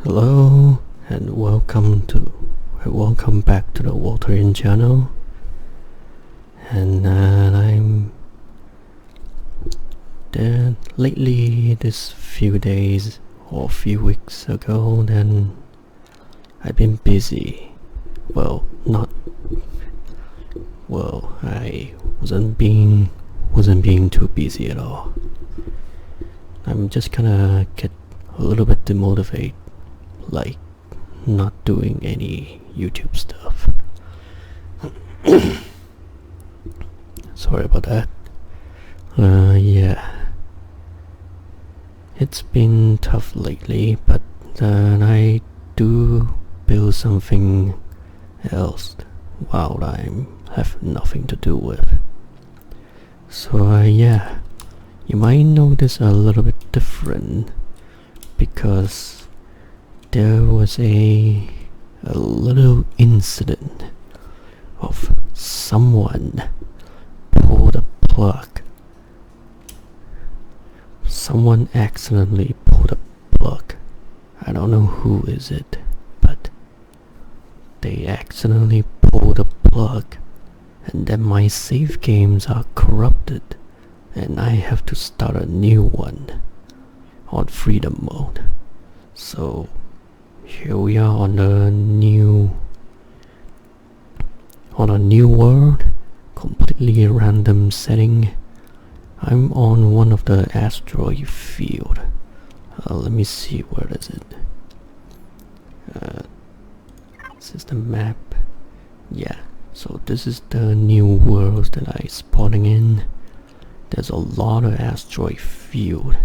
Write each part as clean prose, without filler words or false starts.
Hello and welcome back to the Empyrion channel. And I'm there lately. This few days or few weeks ago, then I've been busy. I wasn't being too busy at all. I'm just kinda get a little bit demotivated, like not doing any YouTube stuff. Sorry about that. Yeah, it's been tough lately, but I do build something else while I have nothing to do with. So yeah, you might notice a little bit different because there was a little incident of someone pulled a plug. Someone accidentally pulled a plug. I don't know who is it, but they accidentally pulled a plug, and then my save games are corrupted, and I have to start a new one on freedom mode. So here we are on a new world, completely random setting. I'm on one of the asteroid field. Let me see, where is it? This is the map. Yeah, so this is the new world that I spawning in. There's a lot of asteroid field.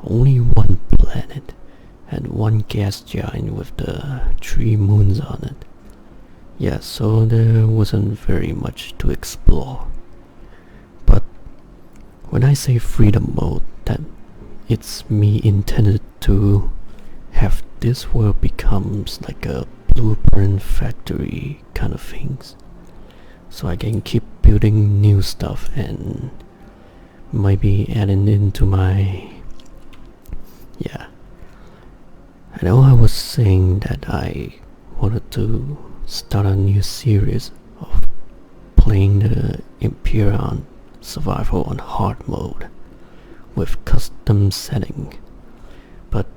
Only one planet and one gas giant with the 3 moons on it. Yeah, so there wasn't very much to explore. But when I say freedom mode, that it's me intended to have this world becomes like a blueprint factory kind of things, so I can keep building new stuff and maybe adding into my... Yeah, I know I was saying that I wanted to start a new series of playing the Empyrion Survival on hard mode with custom setting, but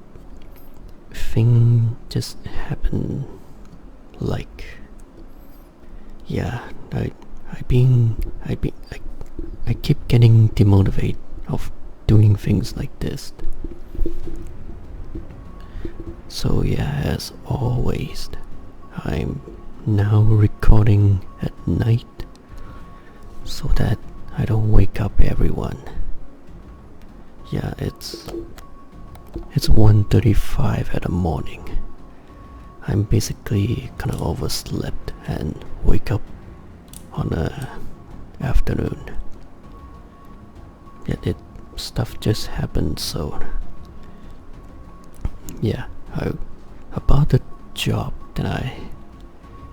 thing just happened. Like, yeah, I keep getting demotivated of doing things like this. So yeah, as always, I'm now recording at night so that I don't wake up everyone. Yeah, it's 1:35 at the morning. I'm basically kinda overslept and wake up on the afternoon. Yeah, stuff just happened, so yeah. About the job that I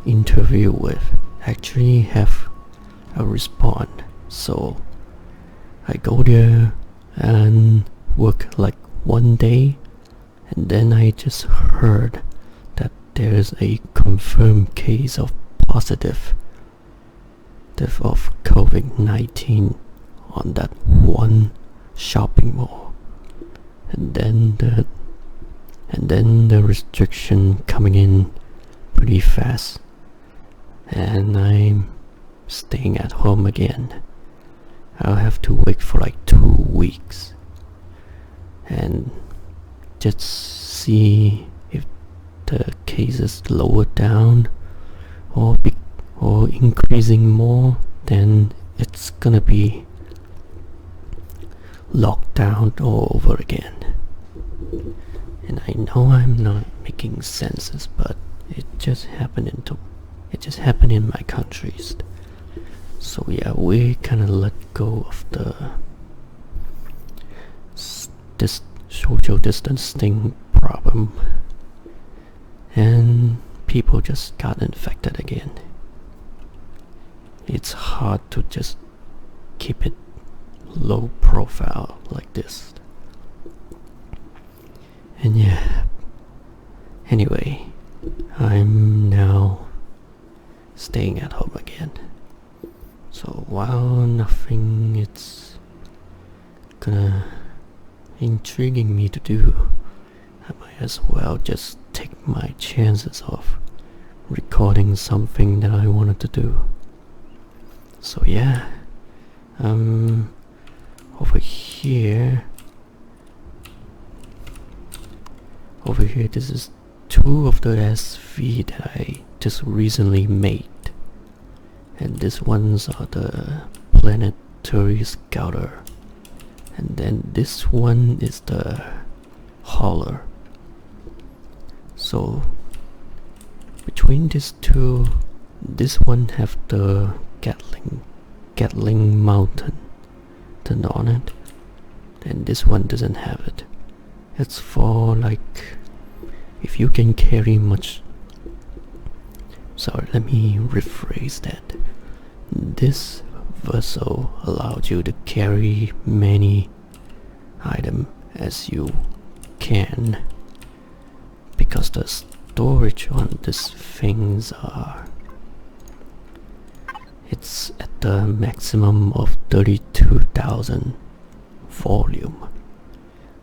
interview with, actually have a response. So I go there and work like one day, and then I just heard that there's a confirmed case of positive of COVID-19 on that one shopping mall, and then the restriction coming in pretty fast, and I'm staying at home again. I'll have to wait for like 2 weeks and just see if the cases lower down or increasing more. Then it's gonna be locked down all over again. And I know I'm not making senses, but it just happened in my countries. So yeah, we kinda let go of this social distancing problem, and people just got infected again. It's hard to just keep it low profile like this. And yeah, Anyway, I'm now staying at home again. So while nothing it's gonna intriguing me to do, I might as well just take my chances of recording something that I wanted to do. So yeah, over here, this is two of the SV that I just recently made, and these ones are the planetary scouter, and then this one is the hauler. So between these two, this one have the Gatling mountain on it, and this one doesn't have it. It's for like if you can carry much. Sorry, let me rephrase that. This vessel allows you to carry many items as you can, because the storage on these things it's at the maximum of 32,000 volume,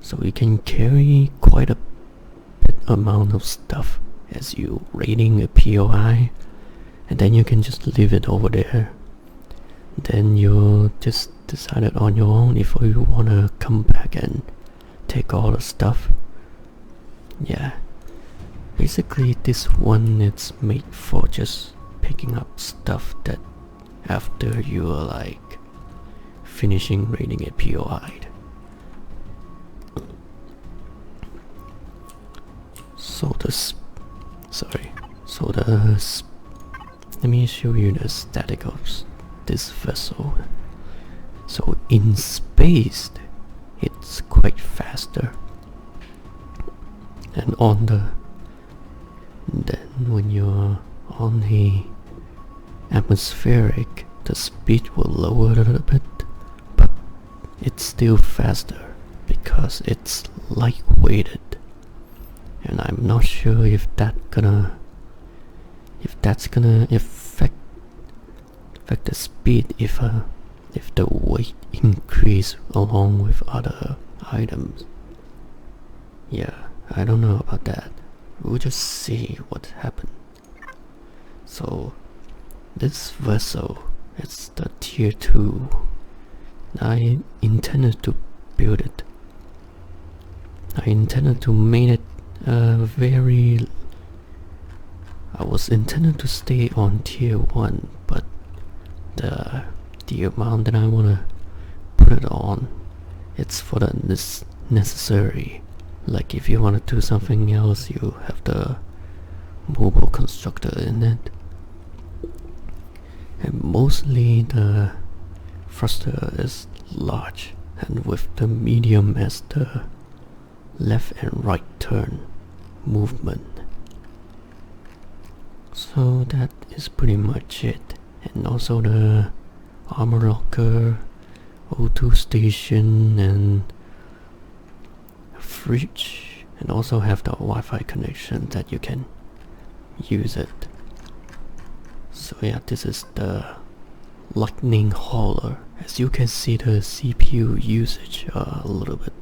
so you can carry quite a bit amount of stuff as you raiding a POI, and then you can just leave it over there. Then you just decide it on your own if you wanna come back and take all the stuff. Yeah, basically this one it's made for just picking up stuff that after you are like finishing raiding a POI. Let me show you the static of this vessel. So in space it's quite faster, and then when you're on a atmospheric, the speed will lower a little bit, but it's still faster because it's lightweighted. And I'm not sure if that's gonna affect the speed if the weight increase along with other items. Yeah, I don't know about that. We'll just see what happens. So this vessel, it's the tier 2. I intended to build it. I intended to make it I was intended to stay on tier 1, but the amount that I wanna put it on, it's for the necessary. Like if you wanna do something else, you have the mobile constructor in it. And mostly the thruster is large, and with the medium as the left and right turn movement. So that is pretty much it. And also the armor locker, O2 station, and fridge, and also have the Wi-Fi connection that you can use it. So yeah, this is the lightning hauler. As you can see, the CPU usage a little bit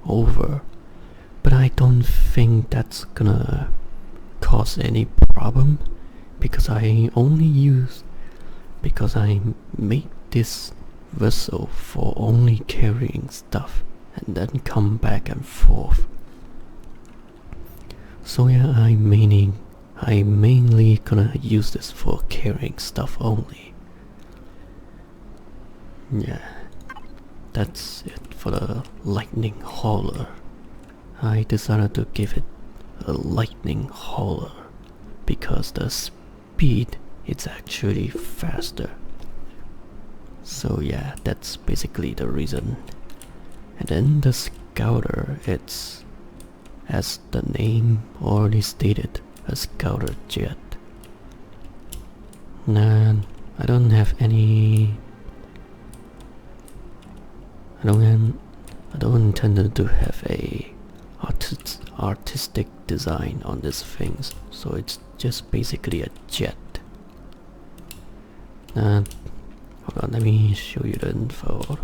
over, but I don't think that's gonna cause any problem, because I made this vessel for only carrying stuff and then come back and forth. So yeah, I mainly gonna use this for carrying stuff only. Yeah, that's it for the lightning hauler. I decided to give it a lightning hauler because the speed is actually faster. So yeah, that's basically the reason. And then the scouter, it's, as the name already stated, a scouter jet. And I don't intend to have a artistic design on these things, so it's just basically a jet. Hold on, let me show you the info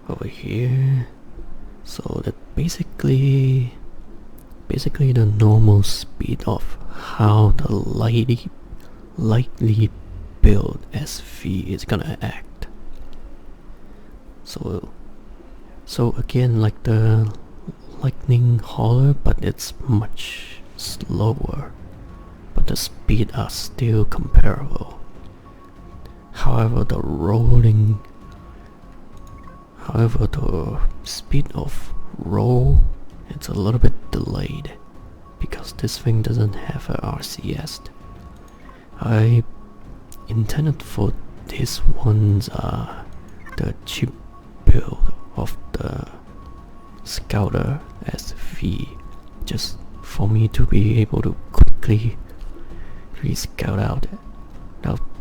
over here. So that basically the normal speed of how the lightly built SV is gonna act. So again, like the lightning hauler, but it's much slower, but the speed are still comparable. However, the speed of roll, it's a little bit delayed because this thing doesn't have a RCS. I intended for this one's the cheap build of the Scouter SV, just for me to be able to quickly scout out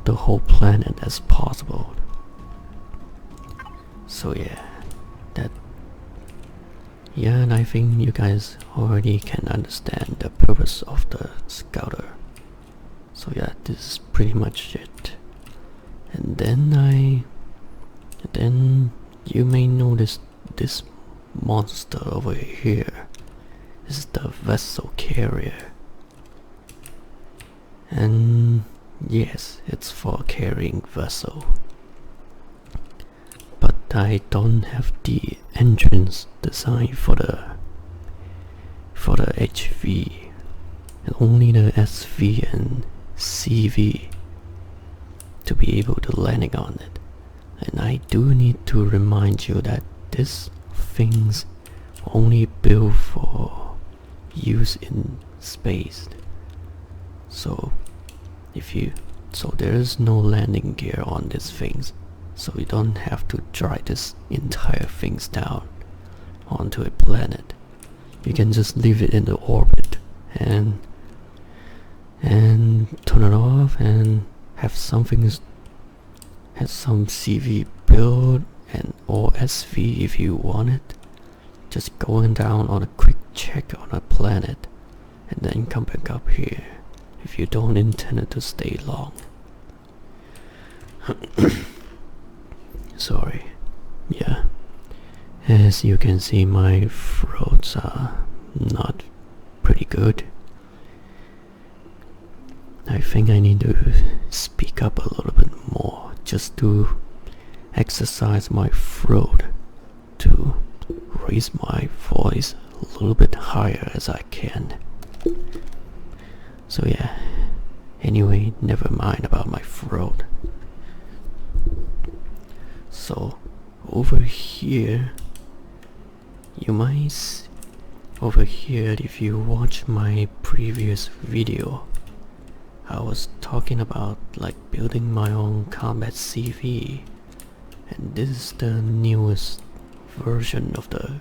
the whole planet as possible. So and I think you guys already can understand the purpose of the Scouter. So yeah, this is pretty much it. And then you may notice this monster over here is the vessel carrier. And yes, it's for carrying vessel. But I don't have the entrance design for the HV, and only the SV and CV to be able to landing on it. And I do need to remind you that this thing's only built for use in space. So there is no landing gear on these things, so you don't have to drag this entire things down onto a planet. You can just leave it in the orbit and turn it off and have some CV build and or SV if you want it. Just going down on a quick check on a planet and then come back up here if you don't intend it to stay long. Sorry. Yeah. As you can see, my throats are not pretty good. I think I need to speak up a little bit more just to exercise my throat to raise my voice a little bit higher as I can. So yeah, anyway, never mind about my throat. So over here, if you watch my previous video, I was talking about like building my own combat CV, and this is the newest version of the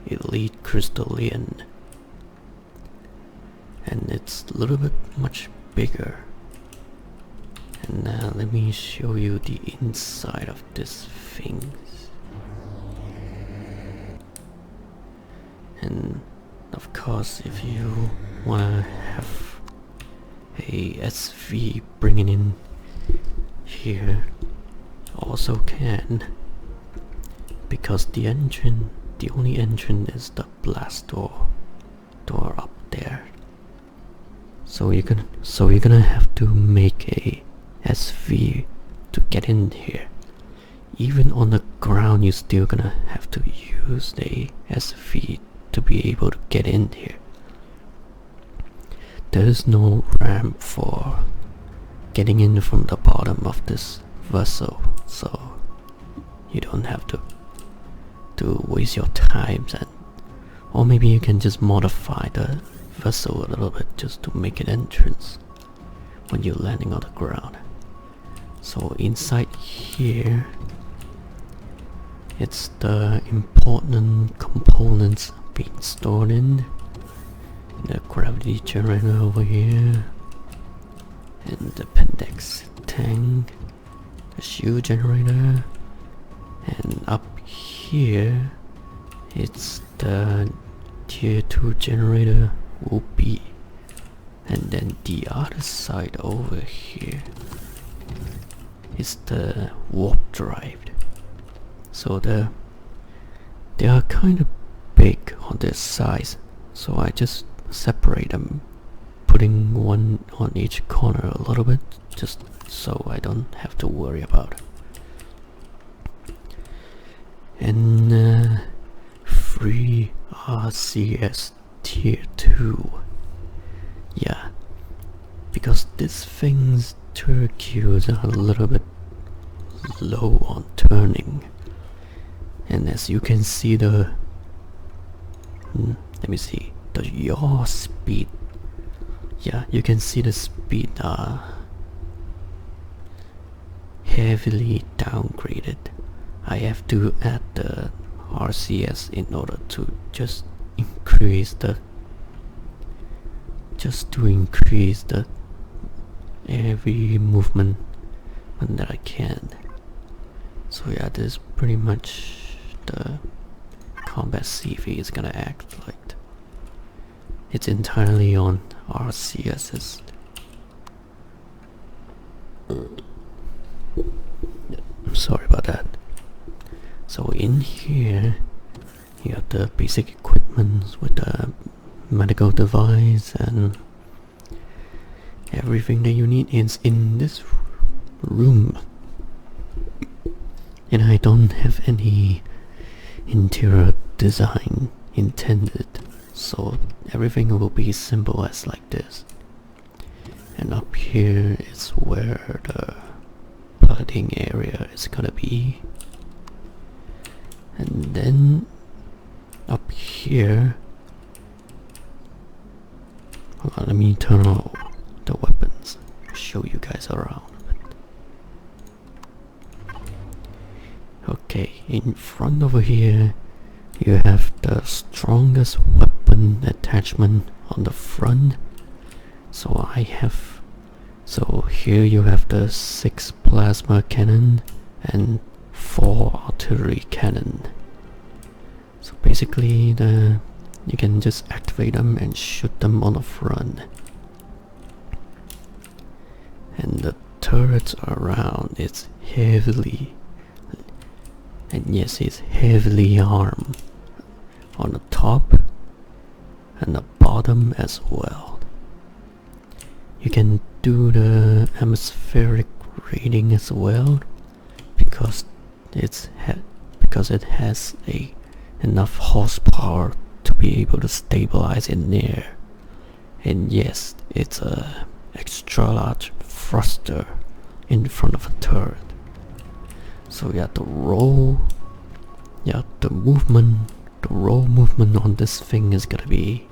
Elite Crystalline, and it's a little bit much bigger. And now let me show you the inside of this thing. And of course, if you wanna have a SV bringing in here, also can, because the only engine is the blast door up there. So you're gonna have to make a SV to get in here. Even on the ground, you're still gonna have to use the SV to be able to get in here. There is no ramp for getting in from the bottom of this vessel, so you don't have to waste your time. Or maybe you can just modify the vessel a little bit just to make an entrance when you're landing on the ground. So inside here, it's the important components being stored in the gravity generator over here, and the appendix tank, the shield generator, and up here it's the tier 2 generator will be, and then the other side over here is the warp drive. So they are kind of big on their size, so I just separate them, putting one on each corner a little bit, just so I don't have to worry about it. And free RCS tier 2. Yeah, because this thing's turquoise are a little bit low on turning, and as you can see the let me see the yaw speed. Yeah, you can see the speed heavily downgraded. I have to add the RCS in order to just increase the every movement that I can. So yeah, this is pretty much the combat CV is gonna act like. It's entirely on RCSs. Sorry about that. So in here you have the basic equipment with the medical device and everything that you need is in this room. And I don't have any interior design intended, so everything will be simple as like this. And up here is where the piloting area is gonna be. And then up here, hold on, let me turn on the weapons, show you guys around a bit. Okay, in front over here you have the strongest weapon attachment on the front. So here you have the 6 plasma cannon and 4 artillery cannon. So basically you can just activate them and shoot them on the front. And the turrets around, it's heavily armed on the top and the bottom as well. You can do the atmospheric rating as well because it has enough horsepower to be able to stabilize in air. And yes, it's a extra large thruster in front of a turret. So yeah, the roll movement on this thing is gonna be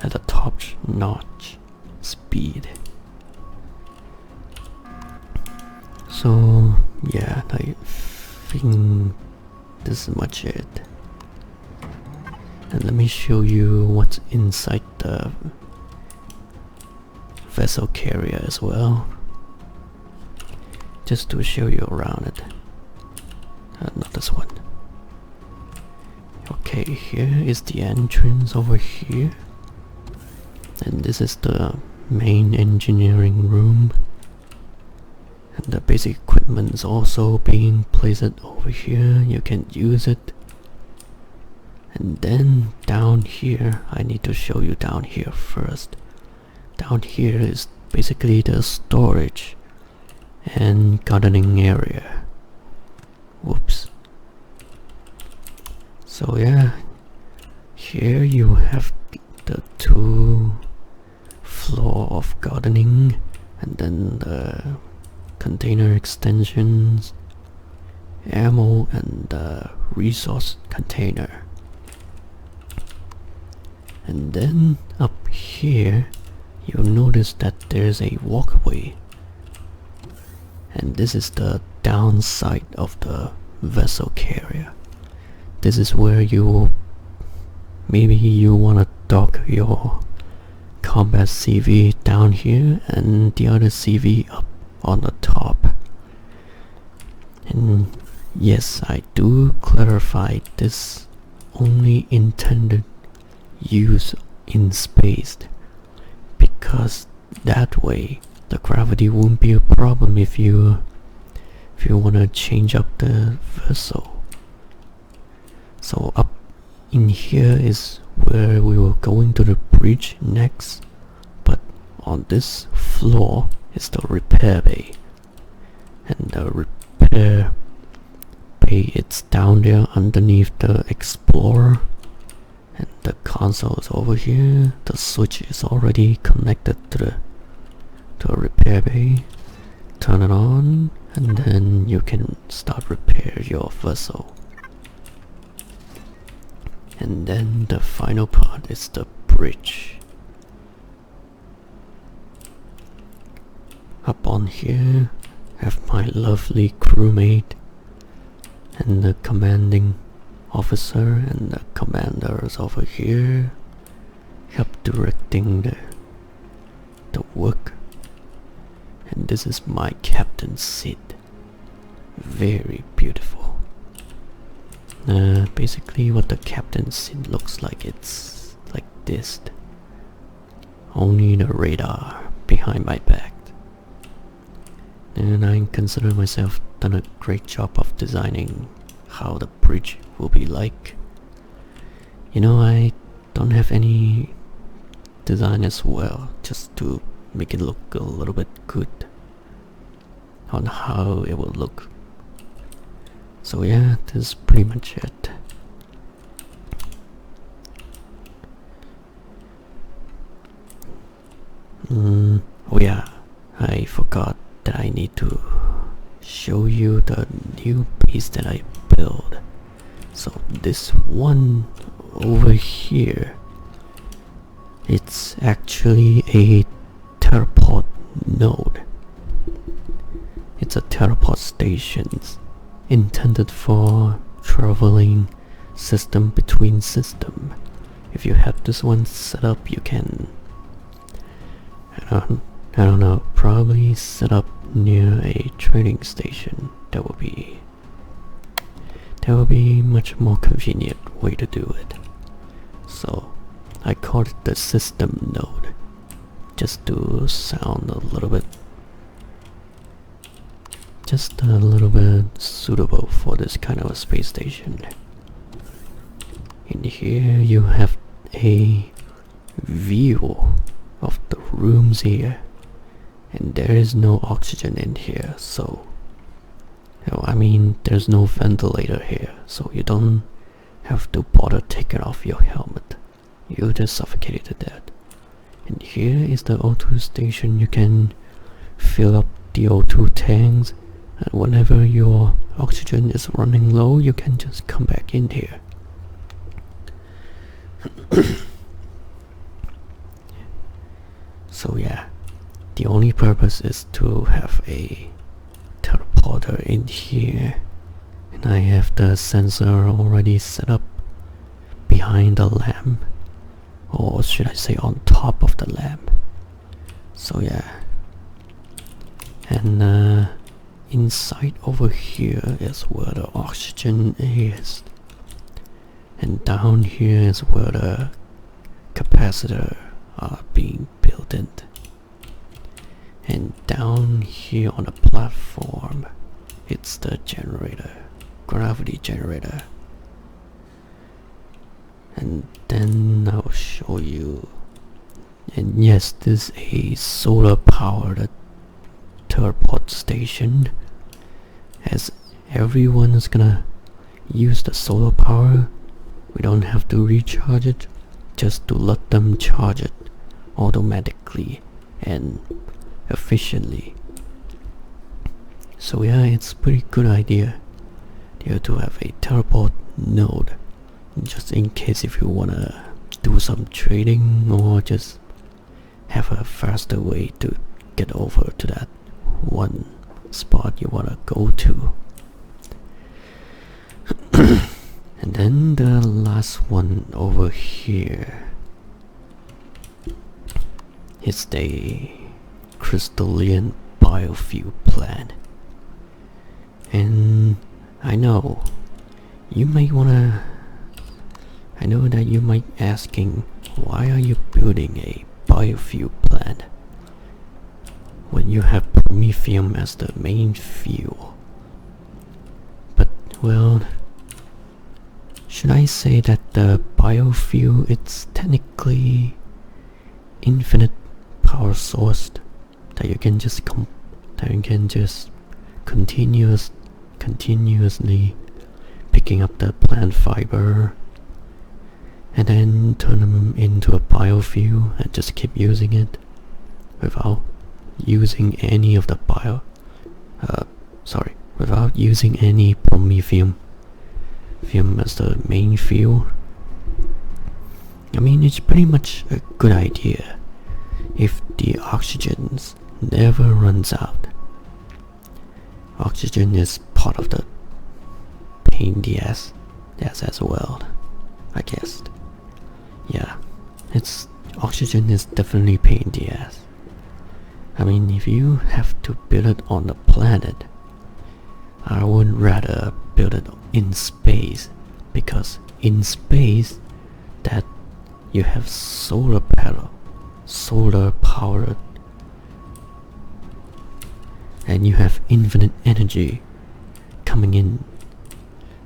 at a top-notch speed. So yeah, I think this is much it. And let me show you what's inside the vessel carrier as well, just to show you around it. Not this one. Okay, here is the entrance over here, and this is the main engineering room, and the basic equipment is also being placed over here. You can use it. And then down here, I need to show you down here first. Down here is basically the storage and gardening area. Whoops. So yeah, here you have the 2 floor of gardening, and then the container extensions, ammo, and the resource container. And then up here you'll notice that there's a walkway, and this is the downside of the vessel carrier. This is where maybe you wanna dock your combat CV down here and the other CV up on the top. And Yes, I do clarify this only intended use in space, because that way the gravity won't be a problem if you wanna change up the vessel. So up in here is where we will go into the bridge next, but on this floor is the repair bay, and the repair bay, it's down there underneath the explorer, and the console is over here. The switch is already connected to a repair bay. Turn it on, and then you can start repair your vessel. And then the final part is the bridge. Up on here, have my lovely crewmate and the commanding officer and the commanders over here, help directing the work. And this is my captain's seat. Very beautiful. Basically what the captain's seat looks like, it's like this. Only the radar behind my back. And I consider myself done a great job of designing how the bridge will be like. You know, I don't have any design as well, just to make it look a little bit good on how it will look. So yeah, this is pretty much it. Oh yeah, I forgot that I need to show you the new base that I built. So this one over here, it's actually a teleport node. It's a teleport station intended for traveling system between system. If you have this one set up, you can, I don't know, probably set up near a trading station. That would be much more convenient way to do it. So I called it the system node, just to sound a little bit suitable for this kind of a space station. In here you have a view of the rooms here, and there is no oxygen in here, so I mean there's no ventilator here, so you don't have to bother taking off your helmet. You just suffocated to death. And here is the O2 station. You can fill up the O2 tanks, and whenever your oxygen is running low, you can just come back in here. So yeah, the only purpose is to have a teleporter in here, and I have the sensor already set up behind the lamp, or should I say on top of the lamp. So yeah, and inside over here is where the oxygen is, and down here is where the capacitor are being built in. And down here on the platform, it's the generator, gravity generator. And then I'll show you. And yes, this is a solar powered teleport station. As everyone is gonna use the solar power, we don't have to recharge it, just to let them charge it automatically and efficiently. So yeah, it's a pretty good idea here to have a teleport node, just in case if you wanna do some trading or just have a faster way to get over to that one spot you wanna go to. And then the last one over here is the crystalline biofuel plant. And I know you might wanna. I know that you might asking, why are you building a biofuel plant when you have Promethium as the main fuel? But well, should I say that the biofuel it's technically infinite power source that you can just continuously picking up the plant fiber and then turn them into a biofuel and just keep using it without using any of the without using any Promethium as the main fuel. I mean, it's pretty much a good idea if the oxygen never runs out. Oxygen is part of the pain in the ass as well, I guess. Yeah, oxygen is definitely pain in the ass. I mean, if you have to build it on the planet, I would rather build it in space, because in space that you have solar power, and you have infinite energy coming in,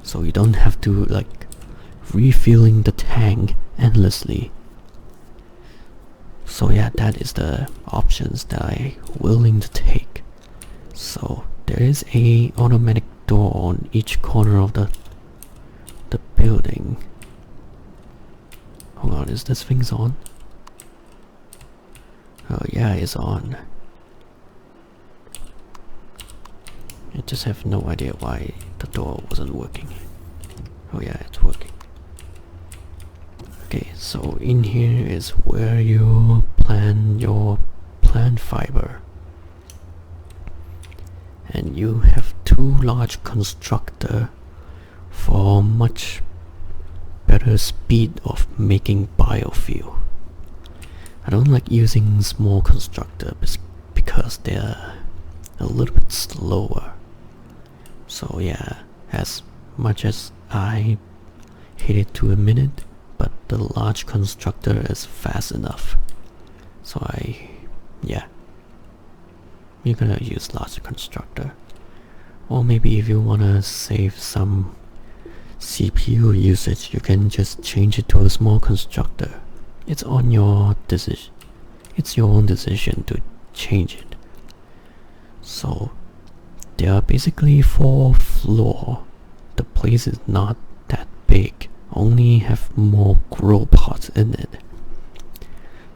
so you don't have to like refilling the tank endlessly. So yeah, that is the options that I'm willing to take. So there is a automatic door on each corner of the building. Hold on, is this thing's on? Oh yeah, it's on. I just have no idea why the door wasn't working. Oh yeah, it's working. Okay, so in here is where you plan your plant fiber. And you have two large constructor for much better speed of making biofuel. I don't like using small constructor because they're a little bit slower. So yeah, as much as I hate it to admit it, but the large constructor is fast enough. So yeah, you're gonna use large constructor. Or maybe if you wanna save some CPU usage, you can just change it to a small constructor. It's on your decision. It's your own decision to change it. So there are basically 4 floors. The place is not that big, only have more grow pots in it.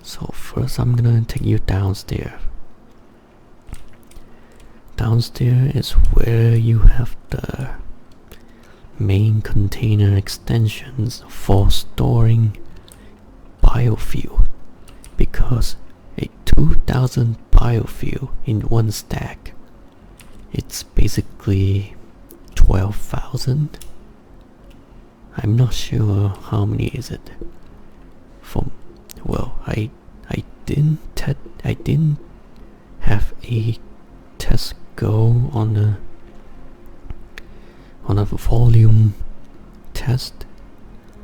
So first I'm gonna take you downstairs. Downstairs is where you have the main container extensions for storing biofuel, because a 2000 biofuel in one stack, it's basically 12,000. I'm not sure how many is it. I didn't have a test go on a volume test,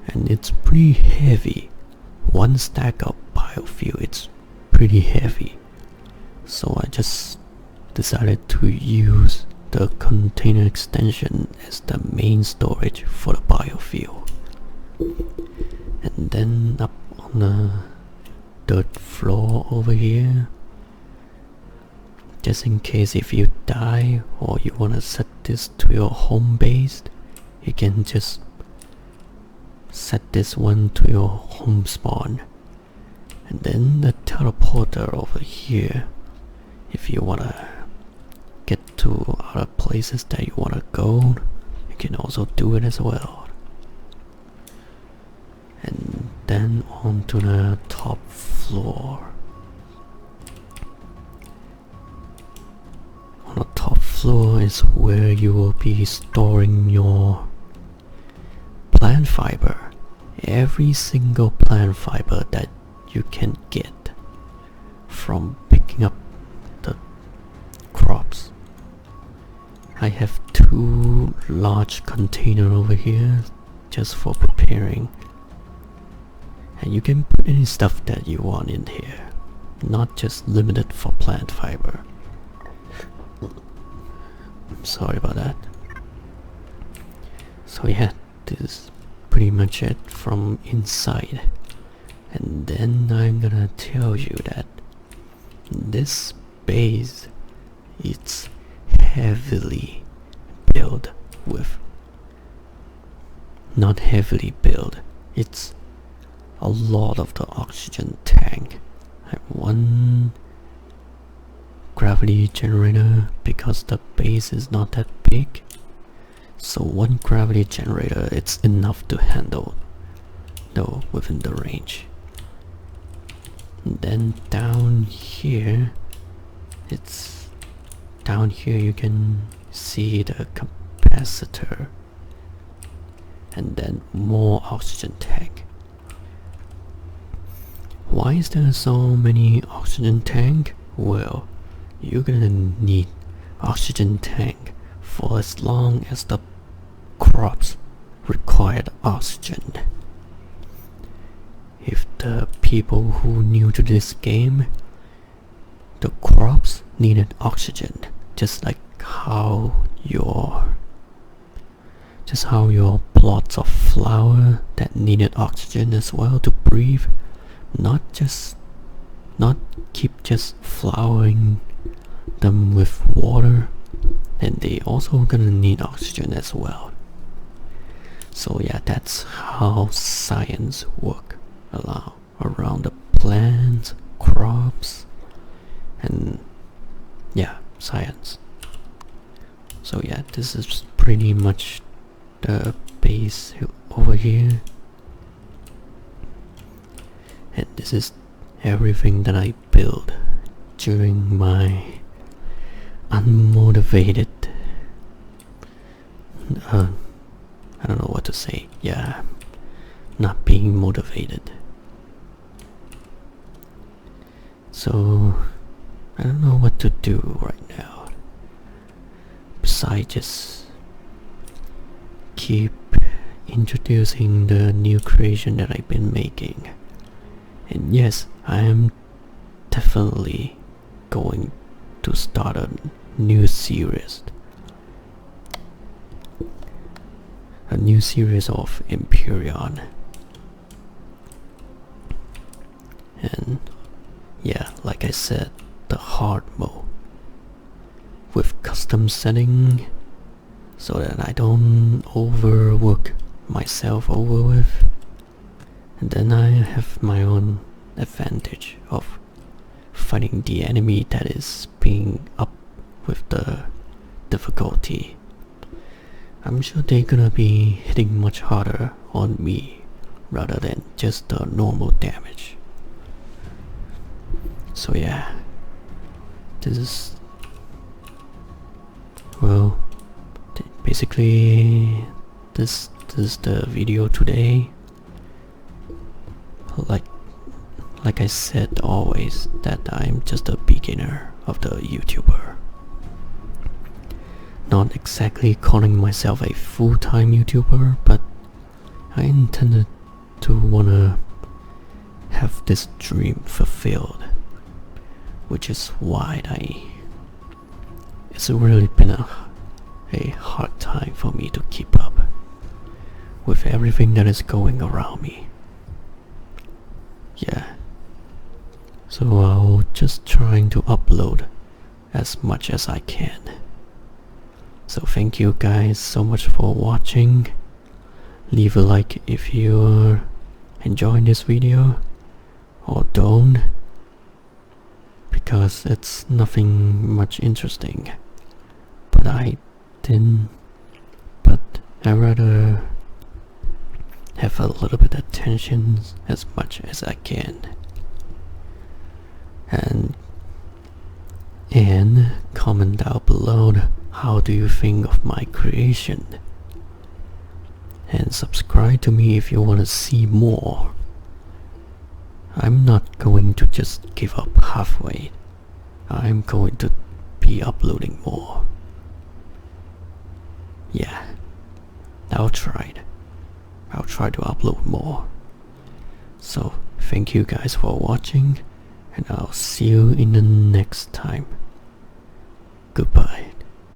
and it's pretty heavy. One stack of biofuel, it's pretty heavy. So I just decided to use the container extension as the main storage for the biofuel. And then up on the 3rd floor over here, just in case if you die or you wanna set this to your home base, you can just set this one to your home spawn. And then the teleporter over here, if you wanna get to other places that you wanna go, you can also do it as well. And then on to the top floor. On the top floor is where you will be storing your plant fiber. Every single plant fiber that you can get from picking up the crops. I have 2 2 large container over here just for preparing, and you can put any stuff that you want in here, not just limited for plant fiber. Sorry about that. So yeah, this is pretty much it from inside. And then I'm gonna tell you that this base, it's heavily built with, not heavily built, it's a lot of the oxygen tank. I have one gravity generator because the base is not that big, so one gravity generator, it's enough to handle though within the range. And then down here, it's down here you can see the capacitor, and then more oxygen tank. Why is there so many oxygen tank? Well, you're gonna need oxygen tank for as long as the crops required oxygen. If the people who new to this game, the crops needed oxygen, just how your plots of flower that needed oxygen as well to breathe, not keep just flowering them with water, and they also gonna need oxygen as well. So yeah, that's how science work around the plants, crops, and yeah, science. So yeah, this is pretty much the base over here, and this is everything that I build during my unmotivated, I don't know what to say, yeah, not being motivated. So I don't know what to do right now besides just keep introducing the new creation that I've been making. And yes, I am definitely going to start a new series. A new series of Empyrion. And yeah, like I said, the hard mode with custom setting so that I don't overwork myself over with. And then I have my own advantage of fighting the enemy that is being up with the difficulty. I'm sure they're gonna be hitting much harder on me rather than just the normal damage. So yeah, this is, well, basically this is the video today. Like I said always, that I'm just a beginner of the YouTuber. Not exactly calling myself a full-time YouTuber, but I intended to wanna have this dream fulfilled, which is why it's really been a hard time for me to keep up with everything that is going around me. Yeah, so I'll just trying to upload as much as I can. So thank you guys so much for watching. Leave a like if you're enjoying this video, or don't, because it's nothing much interesting. But I'd rather have a little bit of attention as much as I can. And comment down below, how do you think of my creation? And subscribe to me if you want to see more. I'm not going to just give up halfway. I'm going to be uploading more. Yeah, I'll try it. I'll try to upload more. So thank you guys for watching, and I'll see you in the next time.